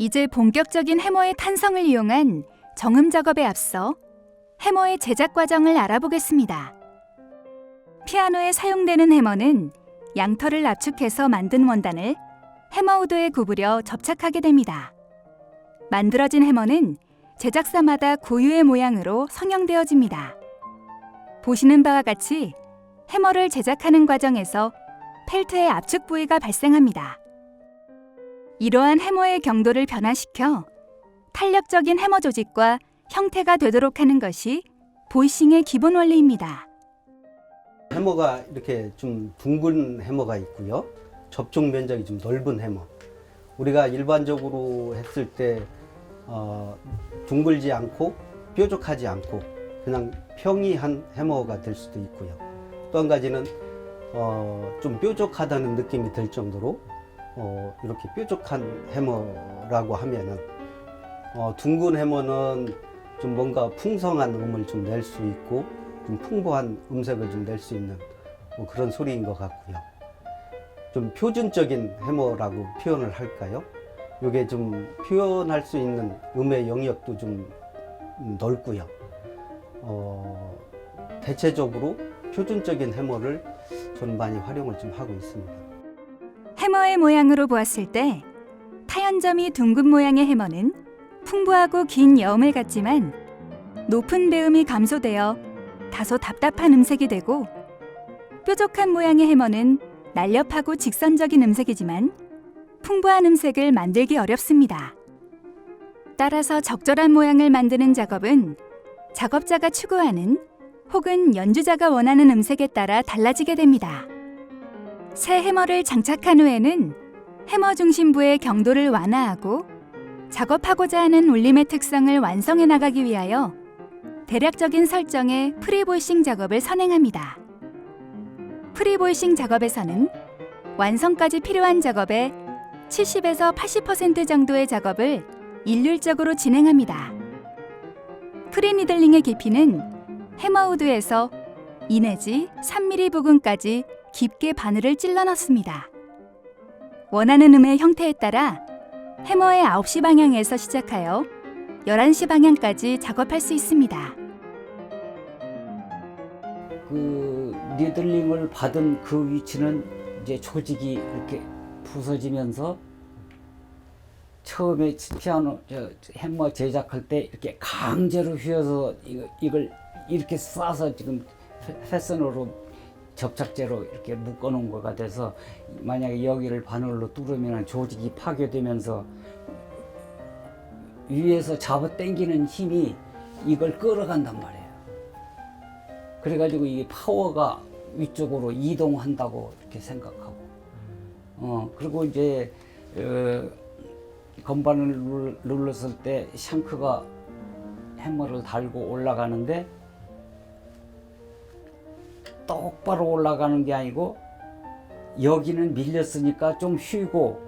이제 본격적인 해머의 탄성을 이용한 정음 작업에 앞서 해머의 제작 과정을 알아보겠습니다. 피아노에 사용되는 해머는 양털을 압축해서 만든 원단을 해머우드에 구부려 접착하게 됩니다. 만들어진 해머는 제작사마다 고유의 모양으로 성형되어집니다. 보시는 바와 같이 해머를 제작하는 과정에서 펠트의 압축 부위가 발생합니다. 이러한 해머의 경도를 변화시켜 탄력적인 해머 조직과 형태가 되도록 하는 것이 보이싱의 기본 원리입니다. 해머가 이렇게 좀 둥근 해머가 있고요. 접촉 면적이 좀 넓은 해머. 우리가 일반적으로 했을 때 둥글지 않고 뾰족하지 않고 그냥 평이한 해머가 될 수도 있고요. 또 한 가지는 좀 뾰족하다는 느낌이 들 정도로 이렇게 뾰족한 해머라고 하면은 둥근 해머는 좀 뭔가 풍성한 음을 좀 낼 수 있고 좀 풍부한 음색을 좀 낼 수 있는 그런 소리인 것 같고요. 좀 표준적인 해머라고 표현을 할까요? 이게 좀 표현할 수 있는 음의 영역도 좀 넓고요. 대체적으로 표준적인 해머를 저는 많이 활용을 좀 하고 있습니다. 해머의 모양으로 보았을 때 타연점이 둥근 모양의 해머는 풍부하고 긴 여음을 갖지만 높은 배음이 감소되어 다소 답답한 음색이 되고, 뾰족한 모양의 해머는 날렵하고 직선적인 음색이지만 풍부한 음색을 만들기 어렵습니다. 따라서 적절한 모양을 만드는 작업은 작업자가 추구하는 혹은 연주자가 원하는 음색에 따라 달라지게 됩니다. 새 해머를 장착한 후에는 해머 중심부의 경도를 완화하고 작업하고자 하는 울림의 특성을 완성해 나가기 위하여 대략적인 설정의 프리보이싱 작업을 선행합니다. 프리보이싱 작업에서는 완성까지 필요한 작업의 70에서 80% 정도의 작업을 일률적으로 진행합니다. 프리니들링의 깊이는 해머우드에서 2 내지 3mm 부근까지 깊게 바늘을 찔러 넣습니다. 원하는 음의 형태에 따라 해머의 9시 방향에서 시작하여 11시 방향까지 작업할 수 있습니다. 그 니들링을 받은 그 위치는 이제 조직이 이렇게 부서지면서 처음에 피아노 해머 제작할 때 이렇게 강제로 휘어서 이걸 이렇게 쏴서 지금 패선으로 접착제로 이렇게 묶어 놓은 거가 돼서 만약에 여기를 바늘로 뚫으면 조직이 파괴되면서 위에서 잡아 당기는 힘이 이걸 끌어간단 말이에요. 그래가지고 이 파워가 위쪽으로 이동한다고 이렇게 생각하고, 그리고 이제 건반을 눌렀을 때 샹크가 해머를 달고 올라가는데 똑바로 올라가는 게 아니고 여기는 밀렸으니까 좀 휘고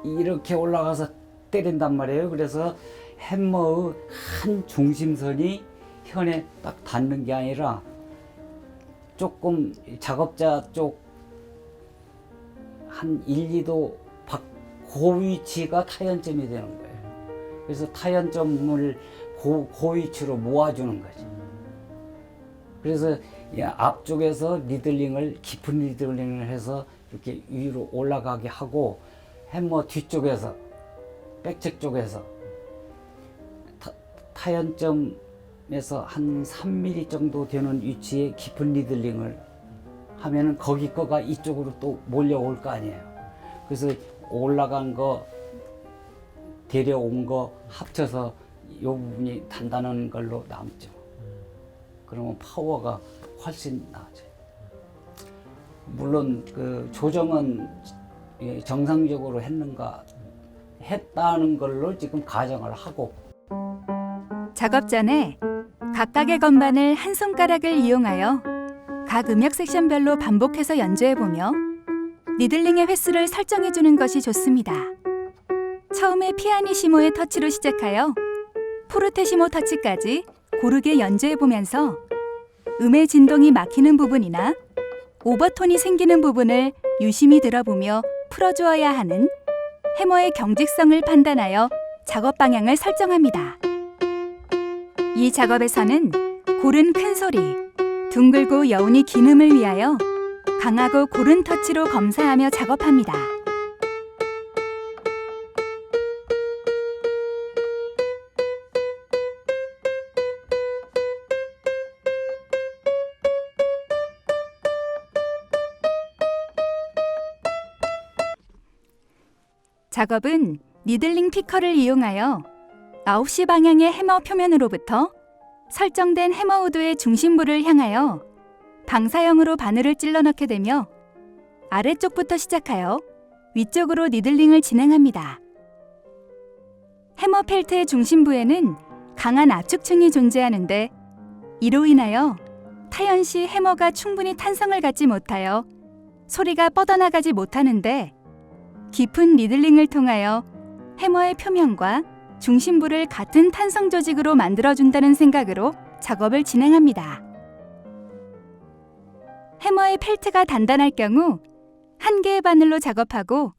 이렇게 올라가서 때린단 말이에요. 그래서 해머의 한 중심선이 현에 딱 닿는 게 아니라 조금 작업자 쪽 한 1, 2도 그 위치가 타연점이 되는 거예요. 그래서 타연점을 그 위치로 모아주는 거지. 그래서 앞쪽에서 니들링을 깊은 니들링을 해서 이렇게 위로 올라가게 하고, 해머 뒤쪽에서 백책 쪽에서 타연점에서 한 3mm 정도 되는 위치에 깊은 니들링을 하면은 거기 거가 이쪽으로 또 몰려올 거 아니에요. 그래서 올라간 거 데려온 거 합쳐서 이 부분이 단단한 걸로 남죠. 그러면 파워가 훨씬 나아져요. 물론 그 조정은 정상적으로 했다는 걸로 지금 가정을 하고, 작업 전에 각각의 건반을 한 손가락을 이용하여 각 음역 섹션별로 반복해서 연주해보며 니들링의 횟수를 설정해주는 것이 좋습니다. 처음에 피아니시모의 터치로 시작하여 포르테시모 터치까지 고르게 연주해보면서 음의 진동이 막히는 부분이나 오버톤이 생기는 부분을 유심히 들어보며 풀어주어야 하는 해머의 경직성을 판단하여 작업 방향을 설정합니다. 이 작업에서는 고른 큰 소리, 둥글고 여운이 긴 음을 위하여 강하고 고른 터치로 검사하며 작업합니다. 작업은 니들링 피커를 이용하여 9시 방향의 해머 표면으로부터 설정된 해머 우드의 중심부를 향하여 방사형으로 바늘을 찔러 넣게 되며 아래쪽부터 시작하여 위쪽으로 니들링을 진행합니다. 해머 펠트의 중심부에는 강한 압축층이 존재하는데 이로 인하여 타연 시 해머가 충분히 탄성을 갖지 못하여 소리가 뻗어나가지 못하는데 깊은 니들링을 통하여 해머의 표면과 중심부를 같은 탄성 조직으로 만들어준다는 생각으로 작업을 진행합니다. 해머의 펠트가 단단할 경우 1개의 바늘로 작업하고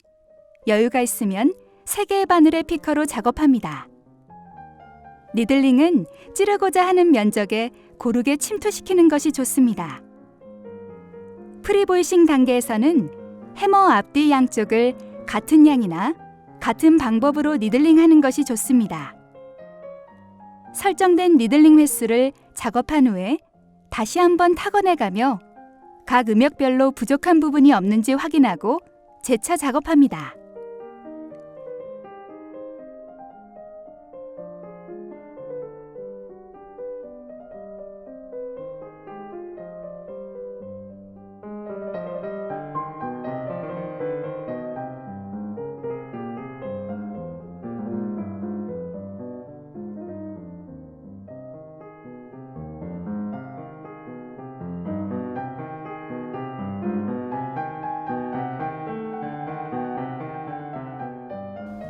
여유가 있으면 3개의 바늘의 피커로 작업합니다. 니들링은 찌르고자 하는 면적에 고르게 침투시키는 것이 좋습니다. 프리보이싱 단계에서는 해머 앞뒤 양쪽을 같은 양이나 같은 방법으로 니들링하는 것이 좋습니다. 설정된 니들링 횟수를 작업한 후에 다시 한번 타건해가며 각 음역별로 부족한 부분이 없는지 확인하고 재차 작업합니다.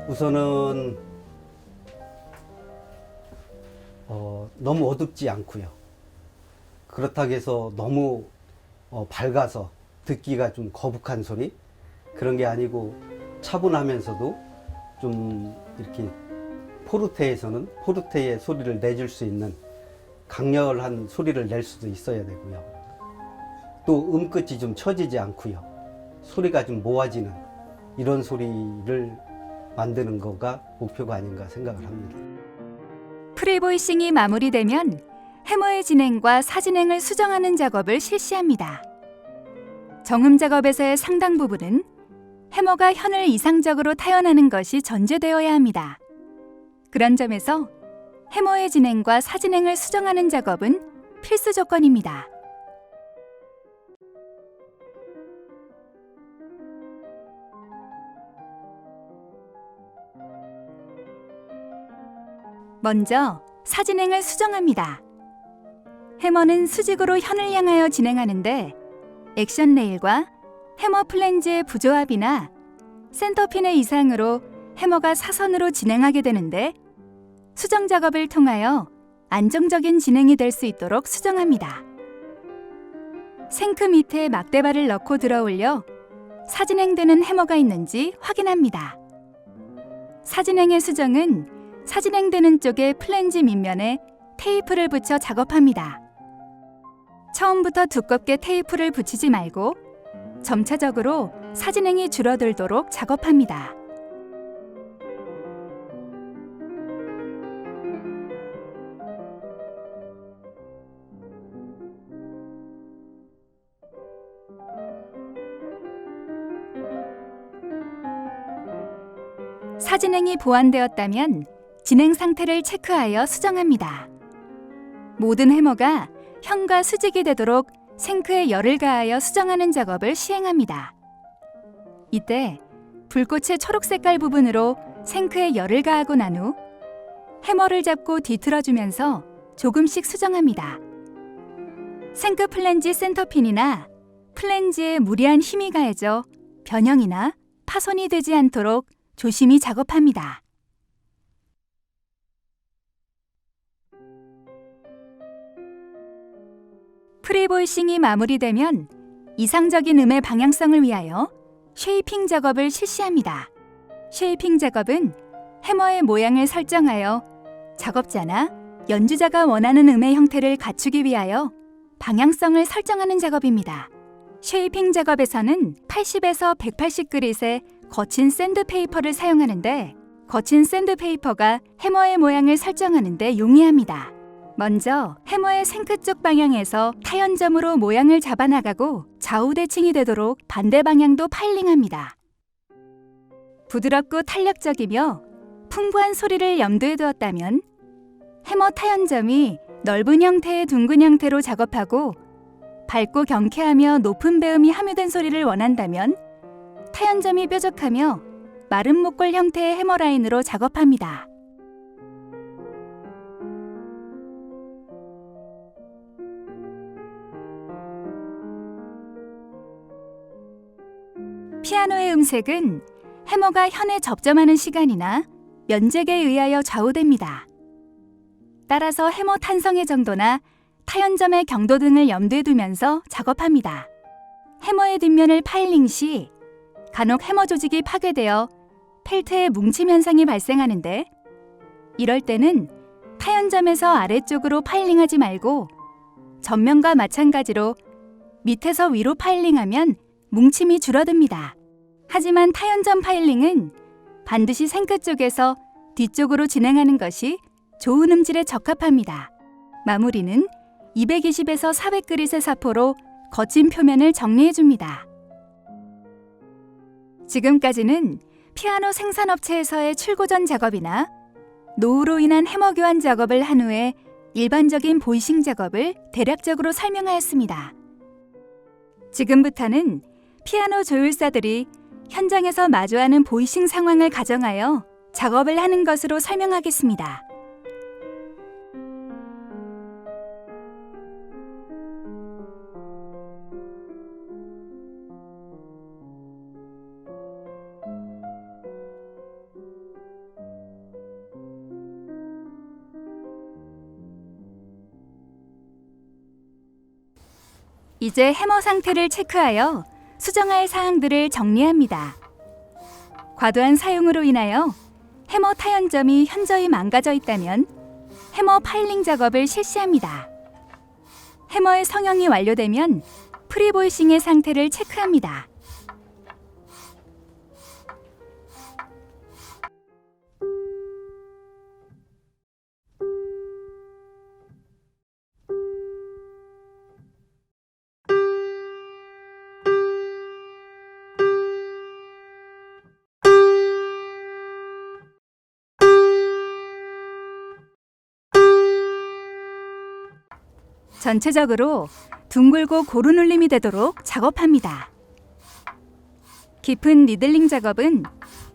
우선은 너무 어둡지 않고요. 그렇다고 해서 너무 밝아서 듣기가 좀 거북한 소리 그런 게 아니고 차분하면서도 좀 이렇게 포르테에서는 포르테의 소리를 내줄 수 있는 강렬한 소리를 낼 수도 있어야 되고요. 또 음끝이 좀 처지지 않고요. 소리가 좀 모아지는 이런 소리를 만드는 거가 목표가 아닌가 생각을 합니다. 프리보이싱이 마무리되면 해머의 진행과 사진행을 수정하는 작업을 실시합니다. 정음 작업에서의 상당 부분은 해머가 현을 이상적으로 타연하는 것이 전제되어야 합니다. 그런 점에서 해머의 진행과 사진행을 수정하는 작업은 필수 조건입니다. 먼저 사진행을 수정합니다. 해머는 수직으로 현을 향하여 진행하는데 액션 레일과 해머 플랜지의 부조합이나 센터핀의 이상으로 해머가 사선으로 진행하게 되는데 수정 작업을 통하여 안정적인 진행이 될 수 있도록 수정합니다. 생크 밑에 막대발을 넣고 들어올려 사진행되는 해머가 있는지 확인합니다. 사진행의 수정은 사진행되는 쪽의 플랜지 밑면에 테이프를 붙여 작업합니다. 처음부터 두껍게 테이프를 붙이지 말고 점차적으로 사진행이 줄어들도록 작업합니다. 사진행이 보완되었다면 진행 상태를 체크하여 수정합니다. 모든 해머가 현과 수직이 되도록 생크에 열을 가하여 수정하는 작업을 시행합니다. 이때 불꽃의 초록 색깔 부분으로 생크에 열을 가하고 난 후 해머를 잡고 뒤틀어주면서 조금씩 수정합니다. 생크 플랜지 센터핀이나 플랜지에 무리한 힘이 가해져 변형이나 파손이 되지 않도록 조심히 작업합니다. 프리보이싱이 마무리되면 이상적인 음의 방향성을 위하여 쉐이핑 작업을 실시합니다. 쉐이핑 작업은 해머의 모양을 설정하여 작업자나 연주자가 원하는 음의 형태를 갖추기 위하여 방향성을 설정하는 작업입니다. 쉐이핑 작업에서는 80에서 180그릿의 거친 샌드페이퍼를 사용하는데 거친 샌드페이퍼가 해머의 모양을 설정하는 데 용이합니다. 먼저 해머의 생크 쪽 방향에서 타연점으로 모양을 잡아나가고 좌우 대칭이 되도록 반대 방향도 파일링합니다. 부드럽고 탄력적이며 풍부한 소리를 염두에 두었다면 해머 타연점이 넓은 형태의 둥근 형태로 작업하고 밝고 경쾌하며 높은 배음이 함유된 소리를 원한다면 타연점이 뾰족하며 마른 목골 형태의 해머 라인으로 작업합니다. 피아노의 음색은 해머가 현에 접점하는 시간이나 면적에 의하여 좌우됩니다. 따라서 해머 탄성의 정도나 타연점의 경도 등을 염두에 두면서 작업합니다. 해머의 뒷면을 파일링 시 간혹 해머 조직이 파괴되어 펠트의 뭉침 현상이 발생하는데 이럴 때는 타연점에서 아래쪽으로 파일링하지 말고 전면과 마찬가지로 밑에서 위로 파일링하면 뭉침이 줄어듭니다. 하지만 타연점 파일링은 반드시 생크 쪽에서 뒤쪽으로 진행하는 것이 좋은 음질에 적합합니다. 마무리는 220에서 400그릿의 사포로 거친 표면을 정리해줍니다. 지금까지는 피아노 생산업체에서의 출고전 작업이나 노후로 인한 해머 교환 작업을 한 후에 일반적인 보이싱 작업을 대략적으로 설명하였습니다. 지금부터는 피아노 조율사들이 현장에서 마주하는 보이싱 상황을 가정하여 작업을 하는 것으로 설명하겠습니다. 이제 해머 상태를 체크하여 수정할 사항들을 정리합니다. 과도한 사용으로 인하여 해머 타연점이 현저히 망가져 있다면 해머 파일링 작업을 실시합니다. 해머의 성형이 완료되면 프리보이싱의 상태를 체크합니다. 전체적으로 둥글고 고른 울림이 되도록 작업합니다. 깊은 니들링 작업은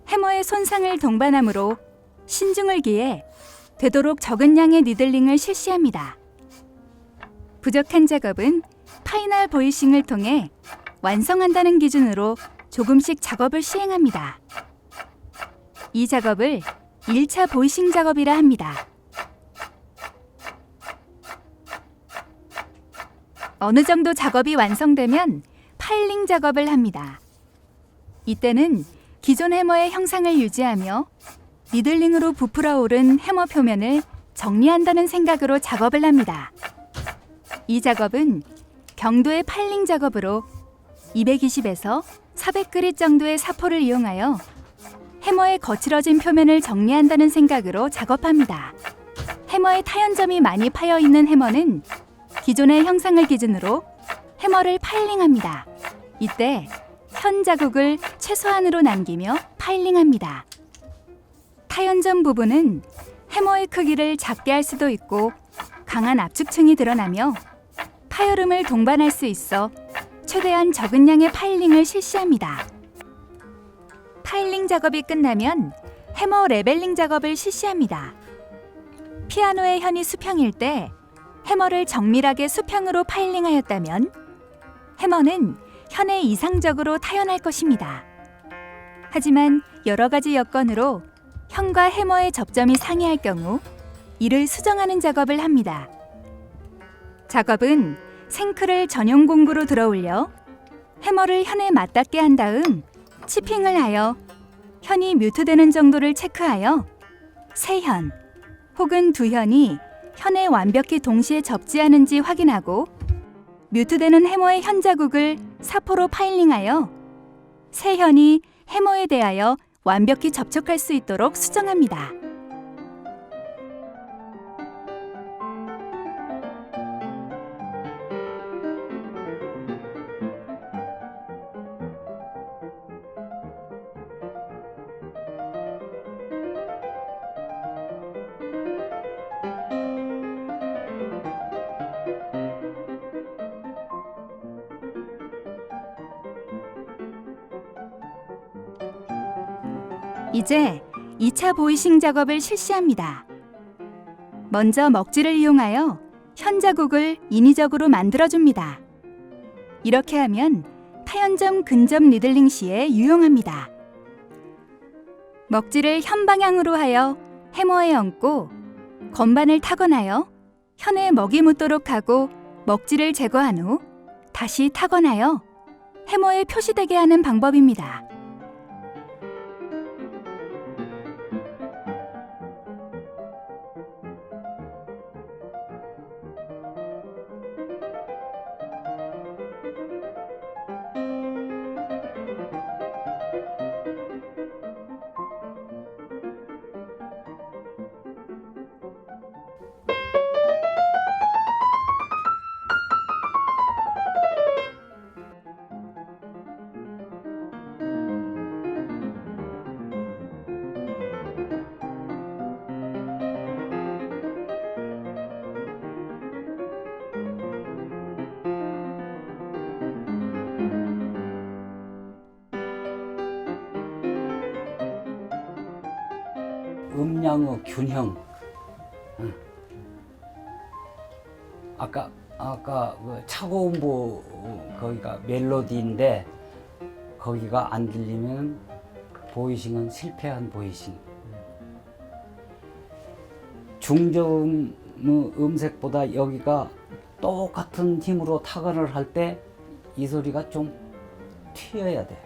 해머의 손상을 동반하므로 신중을 기해 되도록 적은 양의 니들링을 실시합니다. 부족한 작업은 파이널 보이싱을 통해 완성한다는 기준으로 조금씩 작업을 시행합니다. 이 작업을 1차 보이싱 작업이라 합니다. 어느 정도 작업이 완성되면 파일링 작업을 합니다. 이때는 기존 해머의 형상을 유지하며 니들링으로 부풀어 오른 해머 표면을 정리한다는 생각으로 작업을 합니다. 이 작업은 경도의 파일링 작업으로 220에서 400그릿 정도의 사포를 이용하여 해머의 거칠어진 표면을 정리한다는 생각으로 작업합니다. 해머의 타연점이 많이 파여 있는 해머는 기존의 형상을 기준으로 해머를 파일링합니다. 이때 현 자국을 최소한으로 남기며 파일링합니다. 타연점 부분은 해머의 크기를 작게 할 수도 있고 강한 압축층이 드러나며 파열음을 동반할 수 있어 최대한 적은 양의 파일링을 실시합니다. 파일링 작업이 끝나면 해머 레벨링 작업을 실시합니다. 피아노의 현이 수평일 때 해머를 정밀하게 수평으로 파일링하였다면 해머는 현에 이상적으로 타연할 것입니다. 하지만 여러 가지 여건으로 현과 해머의 접점이 상이할 경우 이를 수정하는 작업을 합니다. 작업은 생크를 전용 공구로 들어올려 해머를 현에 맞닿게 한 다음 치핑을 하여 현이 뮤트되는 정도를 체크하여 세 현 혹은 두 현이 현에 완벽히 동시에 접지하는지 확인하고 뮤트되는 해머의 현 자국을 사포로 파일링하여 세 현이 해머에 대하여 완벽히 접촉할 수 있도록 수정합니다. 이제 2차 보이싱 작업을 실시합니다. 먼저 먹지를 이용하여 현 자국을 인위적으로 만들어줍니다. 이렇게 하면 타연점 근접 니들링 시에 유용합니다. 먹지를 현 방향으로 하여 해머에 얹고 건반을 타건하여 현에 먹이 묻도록 하고 먹지를 제거한 후 다시 타건하여 해머에 표시되게 하는 방법입니다. 음량의 균형. 아까 그 차고음보 거기가 멜로디인데 거기가 안 들리면 보이싱은 실패한 보이싱. 중저음 음색보다 여기가 똑같은 힘으로 타건을 할 때 이 소리가 좀 튀어야 돼.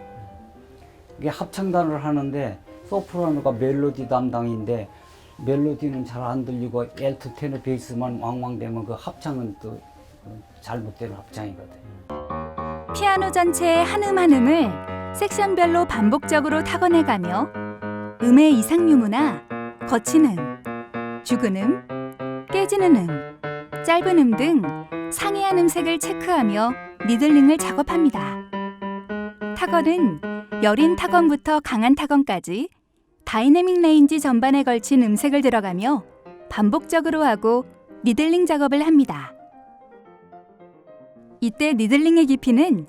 이게 합창단을 하는데 소프라노가 멜로디 담당인데 멜로디는 잘 안 들리고 엘트 테너 베이스만 왕왕대면 그 합창은 또 잘못된 합창이거든. 피아노 전체의 한 음 한 음을 섹션별로 반복적으로 타건해가며 음의 이상 유무나 거친 음, 죽은 음, 깨지는 음, 짧은 음 등 상이한 음색을 체크하며 니들링을 작업합니다. 타건은 여린 타건부터 강한 타건까지 다이내믹 레인지 전반에 걸친 음색을 들어가며 반복적으로 하고 니들링 작업을 합니다. 이때 니들링의 깊이는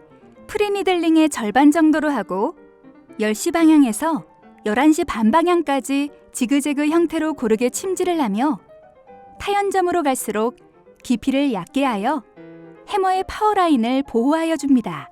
프리 니들링의 절반 정도로 하고 10시 방향에서 11시 반 방향까지 지그재그 형태로 고르게 침지를 하며 타연점으로 갈수록 깊이를 얕게 하여 해머의 파워라인을 보호하여 줍니다.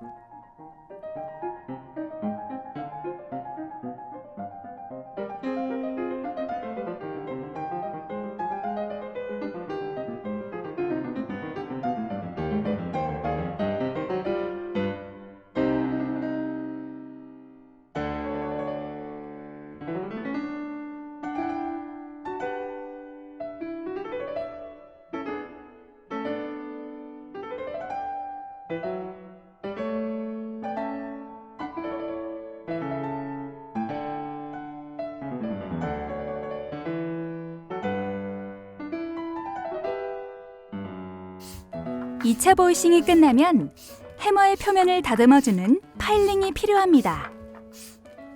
이 차 보이싱이 끝나면 해머의 표면을 다듬어주는 파일링이 필요합니다.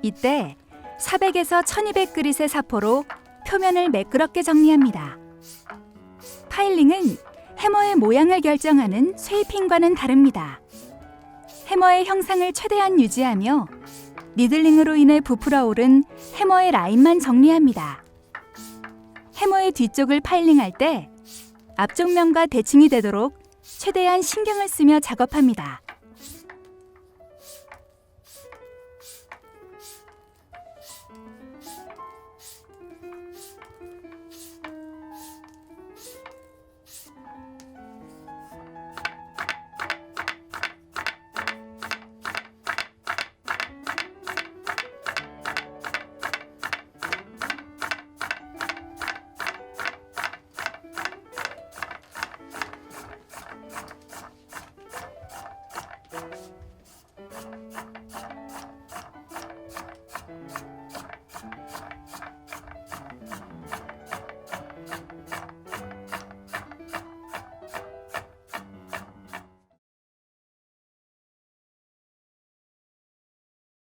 이때 400에서 1200그릿의 사포로 표면을 매끄럽게 정리합니다. 파일링은 해머의 모양을 결정하는 쉐이핑과는 다릅니다. 해머의 형상을 최대한 유지하며 니들링으로 인해 부풀어 오른 해머의 라인만 정리합니다. 해머의 뒤쪽을 파일링할 때 앞쪽 면과 대칭이 되도록 최대한 신경을 쓰며 작업합니다.